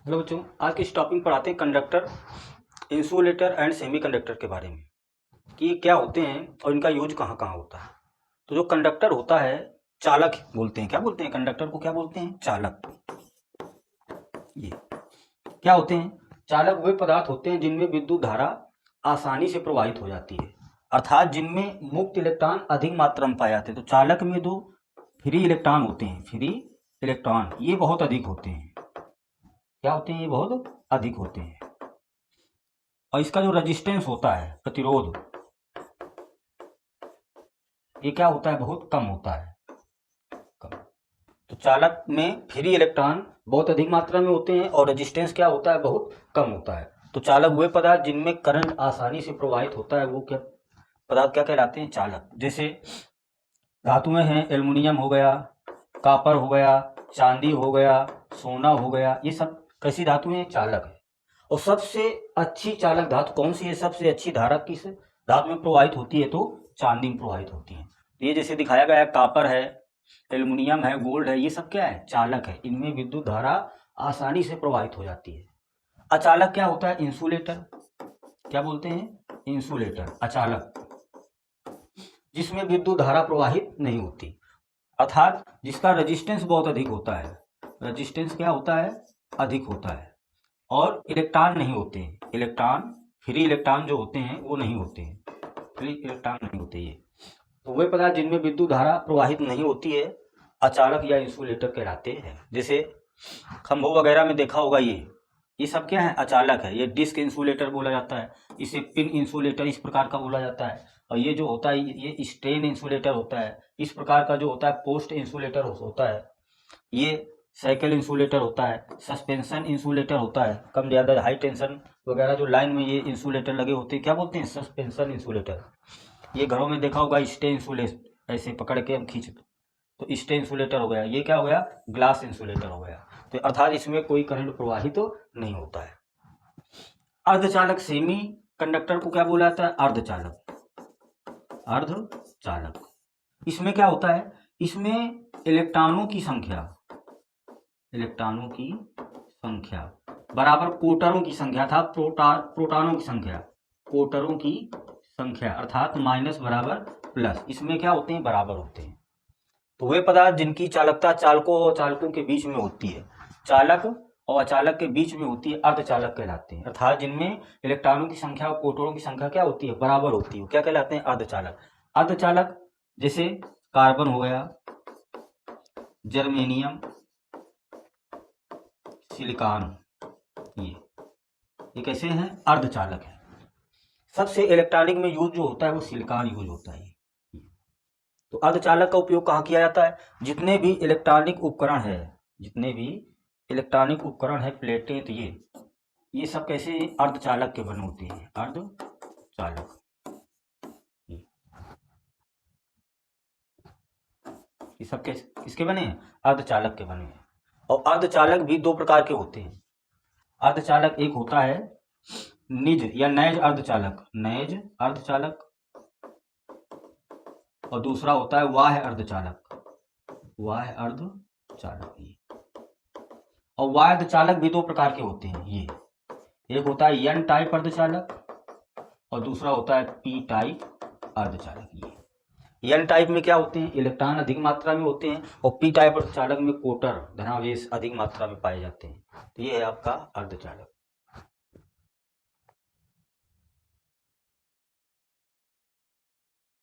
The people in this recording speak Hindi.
हेलो बच्चों, आज के इस टॉपिक पर आते हैं कंडक्टर, इंसुलेटर एंड सेमीकंडक्टर के बारे में कि ये क्या होते हैं और इनका यूज कहाँ कहाँ होता है। तो जो कंडक्टर होता है, चालक बोलते हैं। क्या बोलते हैं कंडक्टर को? क्या बोलते हैं? चालक। ये क्या होते हैं? चालक वे पदार्थ होते हैं जिनमें विद्युत धारा आसानी से प्रवाहित हो जाती है, अर्थात जिनमें मुक्त इलेक्ट्रॉन अधिक मात्रा में पाए जाते हैं। तो चालक में जो फ्री इलेक्ट्रॉन होते हैं, फ्री इलेक्ट्रॉन ये बहुत अधिक होते हैं। क्या होते हैं? ये बहुत अधिक होते हैं। और इसका जो रेजिस्टेंस होता है, प्रतिरोध, ये क्या होता है? बहुत कम होता है, कम। तो चालक में फ्री इलेक्ट्रॉन बहुत अधिक मात्रा में होते हैं और रेजिस्टेंस क्या होता है? बहुत कम होता है। तो चालक वे पदार्थ जिनमें करंट आसानी से प्रवाहित होता है वो क्या पदार्थ क्या कहलाते हैं? चालक। जैसे धातुएं हैं, एल्युमिनियम हो गया, कॉपर हो गया, चांदी हो गया, सोना हो गया, ये सब कैसी धातुएं हैं? चालक है। और सबसे अच्छी चालक धातु कौन सी है? सबसे अच्छी धारा किस धातु में प्रवाहित होती है? तो चांदी में प्रवाहित होती है। तो ये जैसे दिखाया गया है, कॉपर है, एल्युमिनियम है, गोल्ड है, ये सब क्या है? चालक है। इनमें विद्युत धारा आसानी से प्रवाहित हो जाती है। अचालक क्या होता है? इंसुलेटर। क्या बोलते हैं? इंसुलेटर, अचालक, जिसमें विद्युत धारा प्रवाहित नहीं होती, अर्थात जिसका रेजिस्टेंस बहुत अधिक होता है। रेजिस्टेंस क्या होता है? अधिक होता है। और इलेक्ट्रॉन नहीं होते हैं, इलेक्ट्रॉन, फ्री इलेक्ट्रॉन जो होते हैं वो नहीं होते हैं, फ्री इलेक्ट्रॉन नहीं होते ये। तो वे पदार्थ जिनमें विद्युत धारा प्रवाहित नहीं होती है अचालक या इंसुलेटर कहलाते हैं। जैसे खंभों वगैरह में देखा होगा, ये सब क्या है? अचालक है। ये डिस्क इंसुलेटर बोला जाता है, इसे पिन इंसुलेटर इस प्रकार का बोला जाता है। और ये जो होता है ये स्ट्रेन इंसुलेटर होता है। इस प्रकार का जो होता है पोस्ट इंसुलेटर होता है। ये साइकिल इंसुलेटर होता है, सस्पेंशन इंसुलेटर होता है, कम ज़्यादा हाई टेंशन वगैरह जो लाइन में ये इंसुलेटर लगे होते हैं क्या बोलते हैं? Suspension insulator. ये घरों में देखा होगा, स्टे इंसुलेटर ऐसे पकड़ के हम खींच, तो स्टे इंसुलेटर हो गया। ये क्या हो गया? ग्लास इंसुलेटर हो गया। तो अर्थात इसमें कोई करंट प्रवाहित तो नहीं होता है। अर्धचालक, सेमी कंडक्टर को क्या बोला जाता है? अर्धचालक, अर्धचालक। इसमें क्या होता है? इसमें इलेक्ट्रॉनों की संख्या, इलेक्ट्रॉनों की संख्या बराबर कोटरों की संख्या था, प्रोटॉनों की संख्या, कोटरों की संख्या, अर्थात माइनस बराबर प्लस, इसमें क्या होते हैं? बराबर होते हैं। तो वे पदार्थ जिनकी चालकता चालकों और चालकों के बीच में होती है, चालक और अचालक के बीच में होती है, अर्धचालक कहलाते हैं। अर्थात जिनमें इलेक्ट्रॉनों की संख्या और प्रोटॉनों की संख्या क्या होती है? बराबर होती है, क्या कहलाते हैं? अर्धचालक। अर्धचालक जैसे कार्बन हो गया, जर्मेनियम, सिलिकॉन, ये कैसे हैं? अर्धचालक है। सबसे इलेक्ट्रॉनिक में यूज जो होता है वो सिलिकॉन यूज होता है। तो अर्धचालक का उपयोग कहाँ किया जाता है? जितने भी इलेक्ट्रॉनिक उपकरण है, जितने भी इलेक्ट्रॉनिक उपकरण है, प्लेटें, तो ये सब कैसे अर्धचालक के बने होते हैं? अर्धचालक। ये सब कैसे किसके बने हैं? अर्धचालक के बने हैं। और अर्धचालक भी दो प्रकार के होते हैं। अर्धचालक एक होता है निज या नैज अर्धचालक, नैज अर्धचालक, और दूसरा होता है बाह्य अर्धचालक, बाह्य अर्धचालक। और बाह्य अर्धचालक भी दो प्रकार के होते हैं। ये एक होता है एन टाइप अर्धचालक और दूसरा होता है पी टाइप अर्धचालक। ये एन टाइप में क्या होते हैं? इलेक्ट्रॉन अधिक मात्रा में होते हैं, और पी टाइप अर्धचालक में कोटर, धनावेश अधिक मात्रा में पाए जाते हैं। तो ये है आपका अर्धचालक।